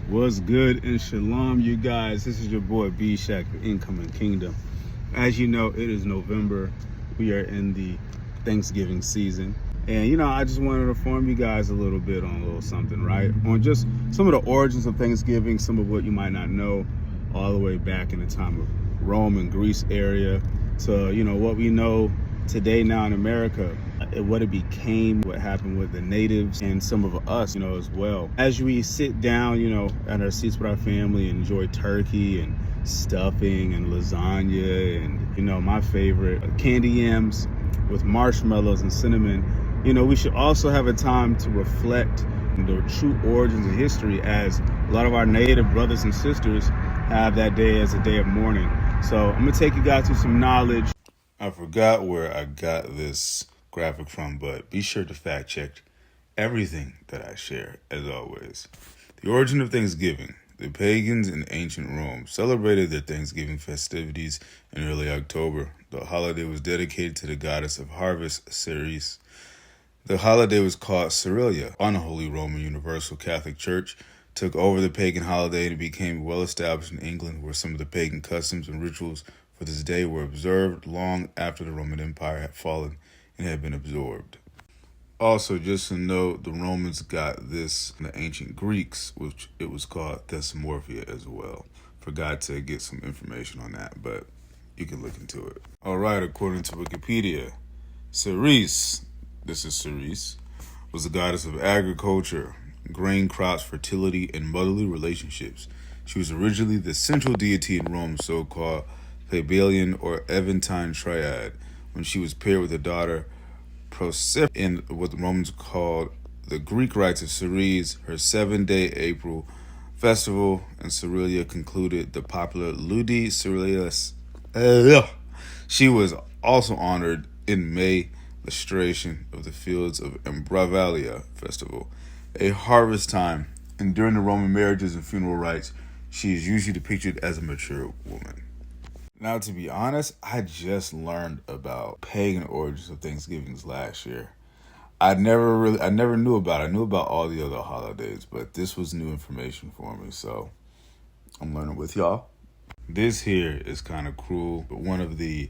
What's good in Shalom, you guys? This is your boy B Shack, the Incoming Kingdom. As you know, it is November. We are in the Thanksgiving season. And I just wanted to inform you guys a little bit on a little something, right? On just some of the origins of Thanksgiving, some of what you might not know, all the way back in the time of Rome and Greece area to, what we know today now in America, what it became, what happened with the natives and some of us, as well. As we sit down, at our seats with our family, enjoy turkey and stuffing and lasagna and, my favorite, candy yams with marshmallows and cinnamon, we should also have a time to reflect on the true origins of history, as a lot of our native brothers and sisters have that day as a day of mourning. So I'm going to take you guys through some knowledge. I forgot where I got this graphic from, but be sure to fact check everything that I share, as always. The origin of Thanksgiving. The pagans in ancient Rome celebrated their Thanksgiving festivities in early October. The holiday was dedicated to the goddess of harvest, Ceres. The holiday was called Cerilia. Unholy Roman Universal Catholic Church took over the pagan holiday and it became well established in England, where some of the pagan customs and rituals for this day were observed long after the Roman Empire had fallen and had been absorbed. Also, just to note, the Romans got this from the ancient Greeks, which it was called Thesmorphia as well. Forgot to get some information on that, but you can look into it. All right, according to Wikipedia, Ceres, this is Ceres, was the goddess of agriculture, grain crops, fertility, and motherly relationships. She was originally the central deity in Rome's so-called Plebeian or Aventine triad, when she was paired with her daughter Proserpine in what the Romans called the Greek rites of Ceres. Her 7-day April festival in Cerilia concluded the popular Ludi Cerialis. She was also honored in May, lustration of the fields of Imbravalia festival, a harvest time, and during the Roman marriages and funeral rites, she is usually depicted as a mature woman. Now, to be honest, I just learned about pagan origins of Thanksgivings last year. I never knew about it. I knew about all the other holidays, but this was new information for me, so I'm learning with y'all. This here is kind of cruel, but one of the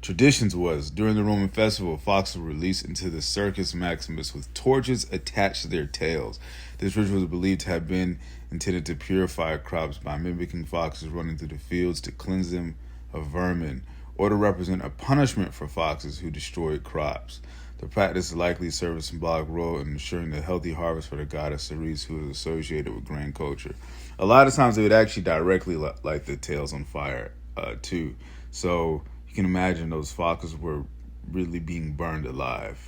traditions was, during the Roman festival, foxes were released into the Circus Maximus with torches attached to their tails. This ritual was believed to have been intended to purify crops by mimicking foxes running through the fields to cleanse them of vermin, or to represent a punishment for foxes who destroyed crops. The practice likely served a symbolic role in ensuring the healthy harvest for the goddess Ceres, who was associated with grain culture. A lot of times they would actually directly light the tails on fire, too. So you can imagine those foxes were really being burned alive.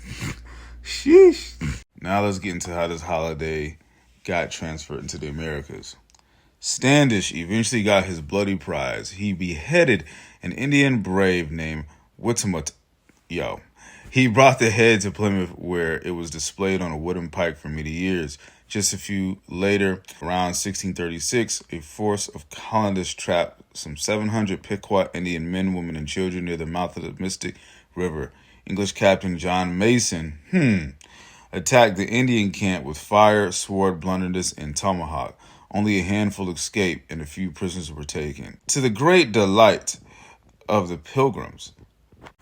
Sheesh. Now let's get into how this holiday got transferred into the Americas. Standish eventually got his bloody prize. He beheaded an Indian brave named Whittamut. He brought the head to Plymouth, where it was displayed on a wooden pike for many years. Just a few later, around 1636, a force of colonists trapped some 700 Pequot Indian men, women, and children near the mouth of the Mystic River. English Captain John Mason attacked the Indian camp with fire, sword, blunderbuss, and tomahawk. Only a handful escaped, and a few prisoners were taken. To the great delight of the pilgrims,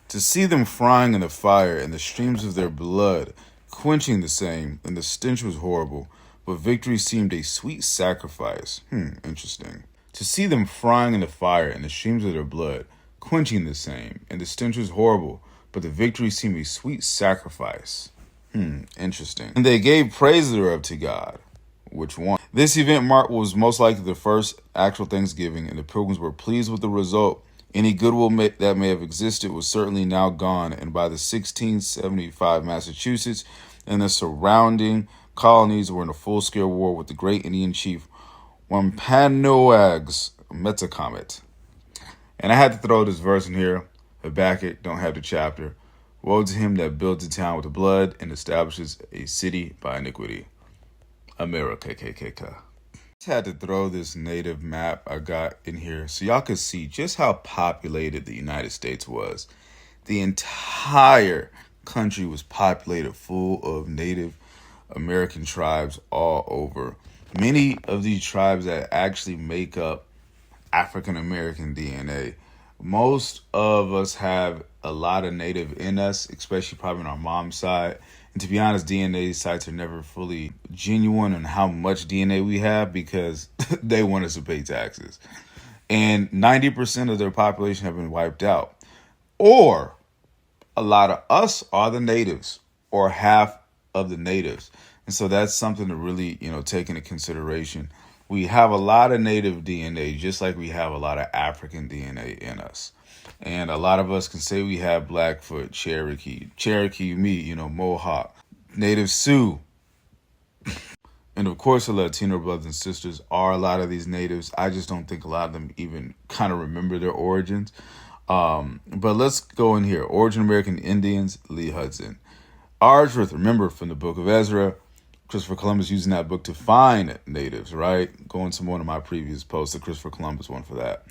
to see them frying in the fire and the streams of their blood quenching the same, and the stench was horrible, but victory seemed a sweet sacrifice. Interesting. To see them frying in the fire and the streams of their blood quenching the same, and the stench was horrible, but the victory seemed a sweet sacrifice. Interesting. And they gave praise thereof to God, which won. This event was most likely the first actual Thanksgiving, and the pilgrims were pleased with the result. Any goodwill that may have existed was certainly now gone, and by the 1675, Massachusetts and the surrounding colonies were in a full-scale war with the great Indian chief Wampanoag's Metacomet. And I had to throw this verse in here. Habakkuk, don't have the chapter. Woe to him that builds a town with blood and establishes a city by iniquity. America, KKK. Had to throw this native map I got in here so y'all could see just how populated the United States was. The entire country was populated full of Native American tribes all over. Many of these tribes that actually make up African American DNA, most of us have a lot of native in us, especially probably on our mom's side. And to be honest, DNA sites are never fully genuine on how much DNA we have because they want us to pay taxes. And 90% of their population have been wiped out. Or a lot of us are the natives or half of the natives. And so that's something to really, take into consideration. We have a lot of native DNA, just like we have a lot of African DNA in us. And a lot of us can say we have Blackfoot, Cherokee me, Mohawk, Native Sioux. And of course, the Latino brothers and sisters are a lot of these natives. I just don't think a lot of them even kind of remember their origins. But let's go in here. Origin American Indians, Lee Hudson. Arsworth, remember from the book of Ezra, Christopher Columbus using that book to find natives, right? Going to one of my previous posts, the Christopher Columbus one for that.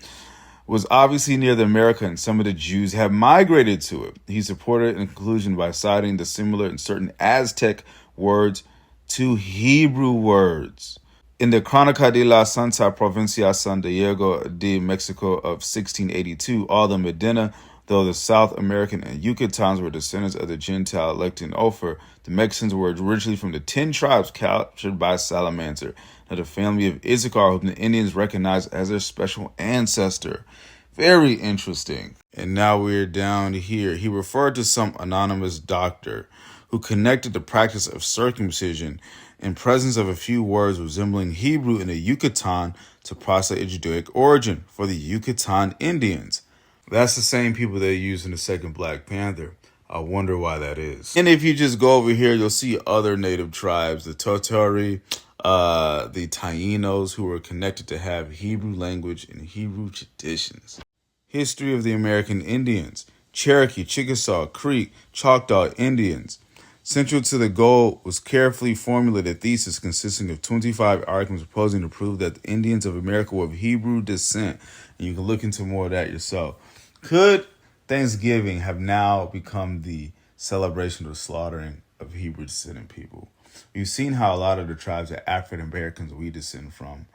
Was obviously near the America, and some of the Jews have migrated to it. He supported an conclusion by citing the similar in certain Aztec words to Hebrew words. In the Crónica de la Santa Provincia San Diego de Mexico of 1682, all the Medina, though the South American and Yucatecans were descendants of the Gentile elect in Ophir, the Mexicans were originally from the 10 tribes captured by Salamancer, of the family of Issachar, whom the Indians recognized as their special ancestor. Very interesting. And now we're down here. He referred to some anonymous doctor who connected the practice of circumcision in presence of a few words resembling Hebrew in the Yucatan to proselyte a Judaic origin for the Yucatan Indians. That's the same people they used in the second Black Panther. I wonder why that is. And if you just go over here, you'll see other native tribes, the Totori, the Tainos, who were connected to have Hebrew language and Hebrew traditions. History of the American Indians, Cherokee, Chickasaw, Creek, Choctaw Indians. Central to the goal was carefully formulated thesis consisting of 25 arguments proposing to prove that the Indians of America were of Hebrew descent. And you can look into more of that yourself. Could Thanksgiving have now become the celebration of the slaughtering of Hebrew descendant people? You've seen how a lot of the tribes that African Americans we descend from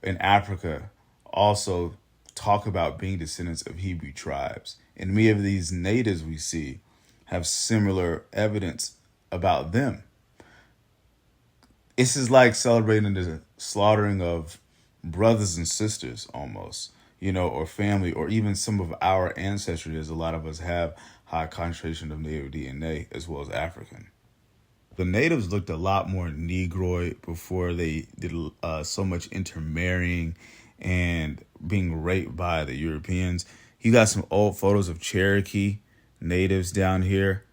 in Africa also talk about being descendants of Hebrew tribes. And many of these natives we see have similar evidence about them. This is like celebrating the slaughtering of brothers and sisters almost, or family, or even some of our ancestry, as a lot of us have high concentration of native DNA as well as African. The natives looked a lot more Negroid before they did so much intermarrying and being raped by the Europeans. You got some old photos of Cherokee natives down here.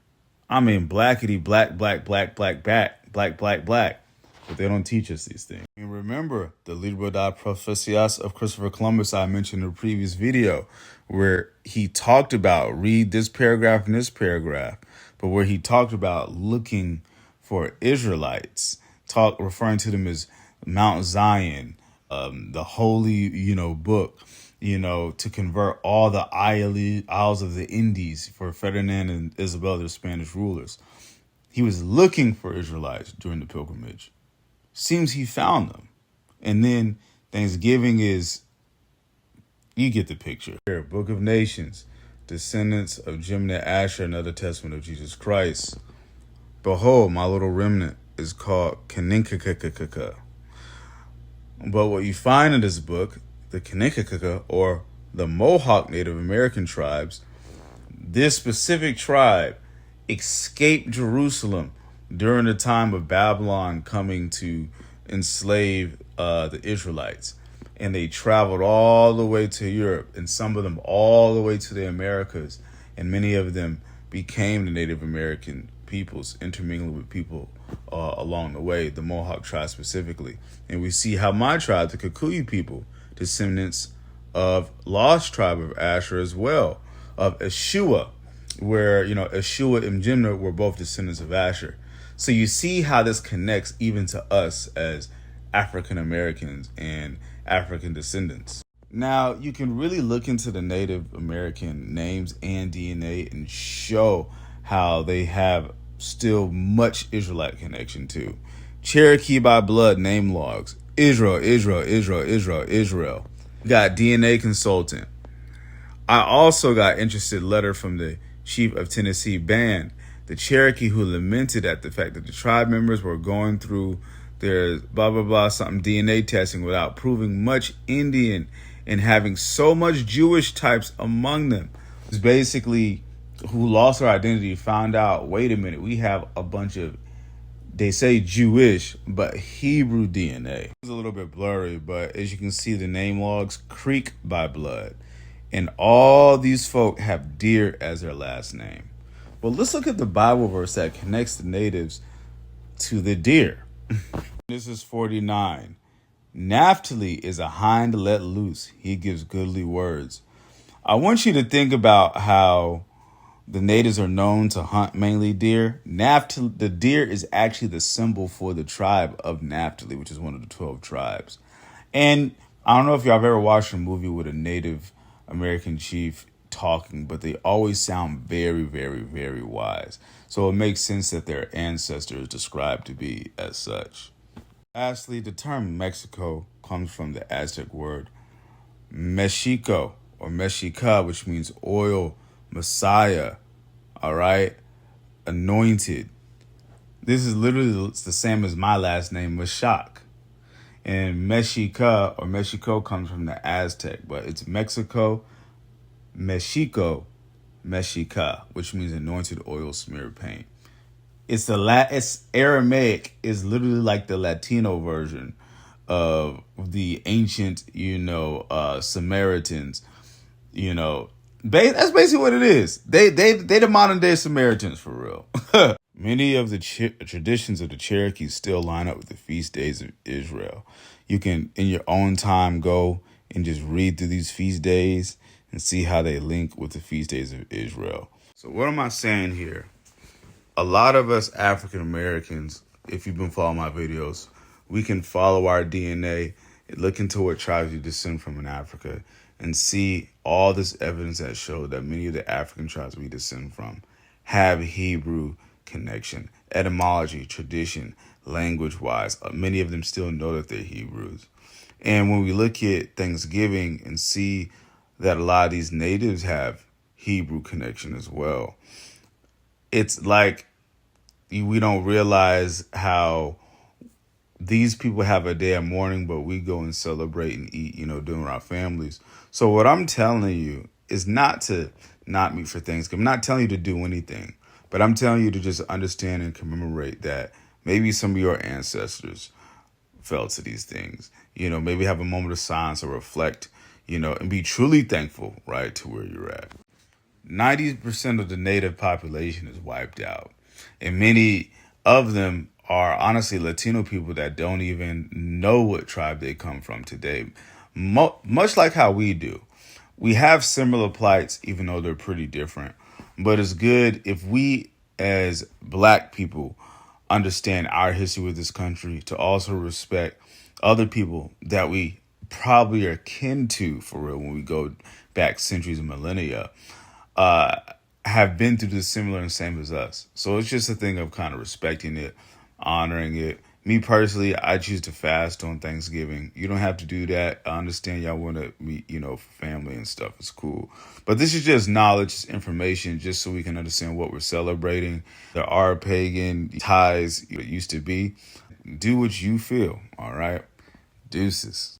I mean, blackity, black, black, black, black, black, black, black, black. But they don't teach us these things. And remember the Libro da Profecias of Christopher Columbus I mentioned in a previous video, where he talked about, read this paragraph and this paragraph, but where he talked about looking for Israelites, referring to them as Mount Zion, the holy, book, to convert all the Isles of the Indies for Ferdinand and Isabel, their Spanish rulers. He was looking for Israelites during the pilgrimage. Seems he found them. And then Thanksgiving is, you get the picture. Here, Book of Nations, descendants of Jimna Asher, another testament of Jesus Christ. Behold, my little remnant is called Kaninkakakaka. But what you find in this book, the Kaninkakaka, or the Mohawk Native American tribes, this specific tribe escaped Jerusalem during the time of Babylon coming to enslave the Israelites. And they traveled all the way to Europe, and some of them all the way to the Americas. And many of them became the Native American peoples, intermingling with people along the way, the Mohawk tribe specifically. And we see how my tribe, the Kikuyu people, descendants of lost tribe of Asher as well, of Yeshua, where, Yeshua and Jimna were both descendants of Asher. So you see how this connects even to us as African Americans and African descendants. Now, you can really look into the Native American names and DNA and show how they have still much Israelite connection too. Cherokee by blood name logs, Israel. Got DNA consultant. I also got interested letter from the chief of Tennessee band, the Cherokee, who lamented at the fact that the tribe members were going through their blah, blah, blah, something DNA testing without proving much Indian and having so much Jewish types among them. It's basically who lost their identity, found out, wait a minute, we have a bunch of, they say Jewish, but Hebrew DNA. It's a little bit blurry, but as you can see, the name logs creak by blood. And all these folk have deer as their last name. Well, let's look at the Bible verse that connects the natives to the deer. This is 49. Naphtali is a hind let loose. He gives goodly words. I want you to think about how the natives are known to hunt mainly deer. Naphtali, the deer is actually the symbol for the tribe of Naphtali, which is one of the 12 tribes. And I don't know if y'all have ever watched a movie with a Native American chief talking, but they always sound very, very, very wise. So it makes sense that their ancestor is described to be as such. Lastly, the term Mexico comes from the Aztec word Mexico or Mexica, which means oil, Messiah, all right, anointed. This is literally the same as my last name, Meshach. And Mexica or Mexico comes from the Aztec, but it's Mexico, Mexico, Mexica, which means anointed oil smeared paint. It's it's Aramaic is literally like the Latino version of the ancient, Samaritans. That's basically what it is. They the modern day Samaritans for real. Many of the traditions of the Cherokees still line up with the feast days of Israel. You can, in your own time, go and just read through these feast days and see how they link with the feast days of Israel. So what am I saying here? A lot of us African Americans, if you've been following my videos, we can follow our DNA, look into what tribes we descend from in Africa, and see all this evidence that shows that many of the African tribes we descend from have Hebrew connection, etymology, tradition, language-wise. Many of them still know that they're Hebrews. And when we look at Thanksgiving and see that a lot of these natives have Hebrew connection as well, it's like we don't realize how these people have a day of mourning, but we go and celebrate and eat, during our families. So what I'm telling you is not to not meet for Thanksgiving. I'm not telling you to do anything, but I'm telling you to just understand and commemorate that maybe some of your ancestors fell to these things. Maybe have a moment of silence or reflect, and be truly thankful, right, to where you're at. 90% of the native population is wiped out. And many of them are honestly Latino people that don't even know what tribe they come from today. Much like how we do. We have similar plights, even though they're pretty different. But it's good if we, as Black people, understand our history with this country, to also respect other people that we probably are kin to, for real, when we go back centuries and millennia, have been through the similar and same as us. So it's just a thing of kind of respecting it, honoring it. Me personally, I choose to fast on Thanksgiving. You don't have to do that. I understand y'all want to meet, for family and stuff. It's cool. But this is just knowledge, information, just so we can understand what we're celebrating. There are pagan ties it used to be. Do what you feel, all right? Deuces.